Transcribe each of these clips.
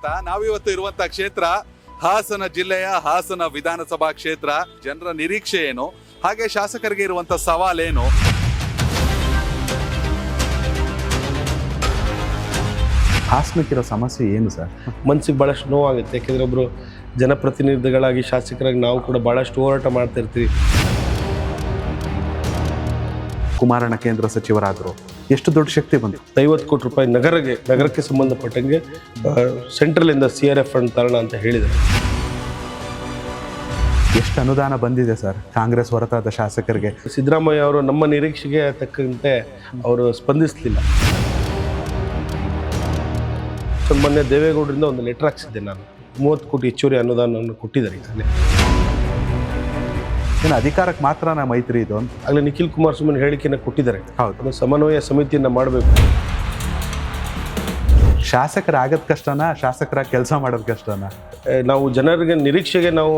ನಾವಿವತ್ತು ಇರುವಂತ ಕ್ಷೇತ್ರ ಹಾಸನ ಜಿಲ್ಲೆಯ ಹಾಸನ ವಿಧಾನಸಭಾ ಕ್ಷೇತ್ರ. ಜನರ ನಿರೀಕ್ಷೆ ಏನು, ಹಾಗೆ ಶಾಸಕರಿಗೆ ಇರುವಂತ ಸವಾಲೇನು? ಹಾಸನಕ್ಕಿರೋ ಸಮಸ್ಯೆ ಏನು ಸರ್? ಮನಸ್ಸಿಗೆ ಭಾಳಷ್ಟು ನೋವಾಗುತ್ತೆ. ಯಾಕೆಂದರೆ ಒಬ್ಬರು ಜನಪ್ರತಿನಿಧಿಗಳಾಗಿ ಶಾಸಕರಾಗಿ ನಾವು ಕೂಡ ಭಾಳಷ್ಟು ಹೋರಾಟ ಮಾಡ್ತಾ ಇರ್ತೀವಿ. ಕುಮಾರಣ್ಣ ಕೇಂದ್ರ ಸಚಿವರಾದರು, ಎಷ್ಟು ದೊಡ್ಡ ಶಕ್ತಿ ಬಂತು. 50 ಕೋಟಿ ರೂಪಾಯಿ ನಗರಕ್ಕೆ ಸಂಬಂಧಪಟ್ಟಂಗೆ ಸೆಂಟ್ರಲಿಂದ CRF ಫಂಡ್ ತರೋಣ ಅಂತ ಹೇಳಿದರು. ಎಷ್ಟು ಅನುದಾನ ಬಂದಿದೆ ಸರ್ ಕಾಂಗ್ರೆಸ್ ಹೊರತಾದ ಶಾಸಕರಿಗೆ? ಸಿದ್ದರಾಮಯ್ಯ ಅವರು ನಮ್ಮ ನಿರೀಕ್ಷೆಗೆ ತಕ್ಕಂತೆ ಅವರು ಸ್ಪಂದಿಸಲಿಲ್ಲ. ಮೊನ್ನೆ ದೇವೇಗೌಡರಿಂದ ಒಂದು ಲೆಟರ್ ಹಾಕ್ಸಿದ್ದೆ ನಾನು. 30 ಕೋಟಿ ಹೆಚ್ಚುವರಿ ಅನುದಾನವನ್ನು ಕೊಟ್ಟಿದ್ದಾರೆ ಈಗಾಗಲೇ. ಏನು ಅಧಿಕಾರಕ್ಕೆ ಮಾತ್ರ ಮೈತ್ರಿ ಇದು ಅಂತ ಆಗಲೇ ನಿಖಿಲ್ ಕುಮಾರಸ್ವಾಮಿ ಹೇಳಿಕೆಯನ್ನು ಕೊಟ್ಟಿದ್ದಾರೆ. ಹೌದು, ಸಮನ್ವಯ ಸಮಿತಿಯನ್ನು ಮಾಡಬೇಕು. ಶಾಸಕರಾಗದ್ ಕಷ್ಟನಾ, ಶಾಸಕರ ಕೆಲಸ ಮಾಡೋದು ಕಷ್ಟನಾ? ನಾವು ಜನರಿಗೆ ನಿರೀಕ್ಷೆಗೆ ನಾವು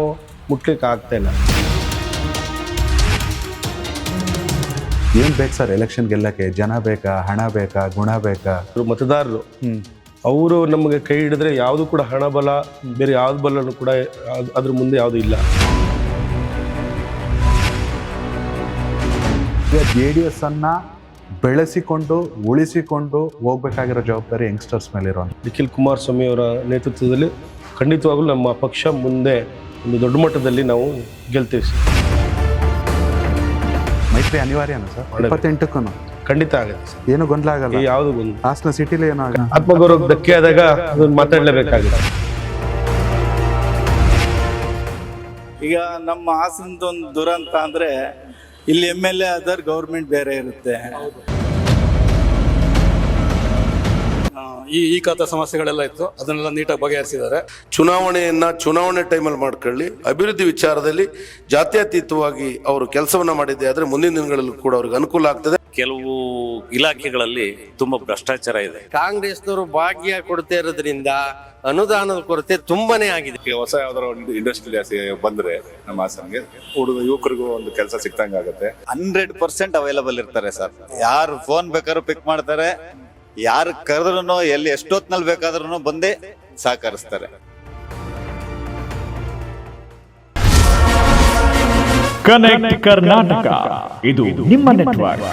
ಮುಟ್ಲಿಕ್ಕೆ ಆಗ್ತಾ ಇಲ್ಲ. ಏನು ಬೇಕು ಸರ್ ಎಲೆಕ್ಷನ್ ಗೆಲ್ಲಕ್ಕೆ? ಜನ ಬೇಕಾ, ಹಣ ಬೇಕಾ, ಗುಣ ಬೇಕಾ? ಮತದಾರರು ಅವರು ನಮಗೆ ಕೈ ಹಿಡಿದ್ರೆ ಯಾವುದು ಕೂಡ ಹಣ ಬಲ ಬೇರೆ ಯಾವ್ದು ಬಲನೂ ಕೂಡ ಅದ್ರ ಮುಂದೆ ಯಾವುದು ಇಲ್ಲ. ಈಗ JDS ಅನ್ನ ಬೆಳೆಸಿಕೊಂಡು ಉಳಿಸಿಕೊಂಡು ಹೋಗ್ಬೇಕಾಗಿರೋ ಜವಾಬ್ದಾರಿ ಯಂಗ್ಸ್ಟರ್ಸ್ ಮೇಲಿರೋ. ನಿಖಿಲ್ ಕುಮಾರಸ್ವಾಮಿ ಅವರ ನೇತೃತ್ವದಲ್ಲಿ ಖಂಡಿತವಾಗಲೂ ನಮ್ಮ ಪಕ್ಷ ಮುಂದೆ ಒಂದು ದೊಡ್ಡ ಮಟ್ಟದಲ್ಲಿ ನಾವು ಗೆಲ್ತೀವಿ ಸರ್. ಮೈತ್ರಿ ಅನಿವಾರ್ಯನಾ ಸರ್? 28ಕ್ಕೂ ಖಂಡಿತ ಆಗುತ್ತೆ ಸರ್. ಏನು ಗೊಂದಲ ಆಗಲ್ಲ? ಯಾವುದು ಗೊಂದಲ? ಹಾಸನ ಸಿಟಿಲಿ ಏನೋ ಆತ್ಮಗೌರವ ಧಕ್ಕೆ ಆದಾಗ ಅದನ್ನು ಮಾತಾಡಲೇಬೇಕಾಗುತ್ತೆ. ಈಗ ನಮ್ಮ ಹಾಸನದೊಂದು ದುರಂತ ಅಂದರೆ ಇಲ್ಲಿ MLA ಆದರ್ ಗೌರ್ಮೆಂಟ್ ಬೇರೆ ಇರುತ್ತೆ. ಈ ಖಾತಾ ಸಮಸ್ಯೆಗಳೆಲ್ಲ ಇತ್ತು, ಅದನ್ನೆಲ್ಲ ನೀಟಾಗಿ ಬಗೆಹರಿಸಿದ್ದಾರೆ. ಚುನಾವಣೆ ಟೈಮಲ್ಲಿ ಮಾಡ್ಕೊಳ್ಳಿ. ಅಭಿವೃದ್ಧಿ ವಿಚಾರದಲ್ಲಿ ಜಾತ್ಯತೀತವಾಗಿ ಅವರು ಕೆಲಸವನ್ನ ಮಾಡಿದ್ದೆ ಆದ್ರೆ ಮುಂದಿನ ದಿನಗಳಲ್ಲೂ ಕೂಡ ಅವ್ರಿಗೆ ಅನುಕೂಲ ಆಗ್ತದೆ. ಕೆಲವು ಇಲಾಖೆಗಳಲ್ಲಿ ತುಂಬಾ ಭ್ರಷ್ಟಾಚಾರ ಇದೆ. ಕಾಂಗ್ರೆಸ್ನವರು ಭಾಗ್ಯ ಕೊಡ್ತಾ ಇರೋದ್ರಿಂದ ಅನುದಾನದ ಕೊರತೆ ತುಂಬಾನೇ ಆಗಿದೆ. ಹೊಸ ಯಾವ್ದಾರ ಒಂದು ಇಂಡಸ್ಟ್ರಿ ಬಂದ್ರೆ ನಮ್ಮ ಹಾಸನ್ಗೆ ಯುವಕರಿಗೂ ಒಂದು ಕೆಲಸ ಸಿಕ್ತಂಗ ಆಗುತ್ತೆ. 100% ಅವೈಲಬಲ್ ಇರ್ತಾರೆ ಸರ್. ಯಾರು ಫೋನ್ ಬೇಕಾದ್ರೂ ಪಿಕ್ ಮಾಡ್ತಾರೆ, ಯಾರು ಕರೆದ್ರೂ ಎಲ್ಲಿ ಎಷ್ಟೊತ್ನಲ್ಲಿ ಬೇಕಾದ್ರೂ ಬಂದೇ ಸಹಕರಿಸ್ತಾರೆ. ಕನೆಕ್ಟ್ ಕರ್ನಾಟಕ, ಇದು ನಿಮ್ಮ ನೆಟ್ವರ್ಕ್.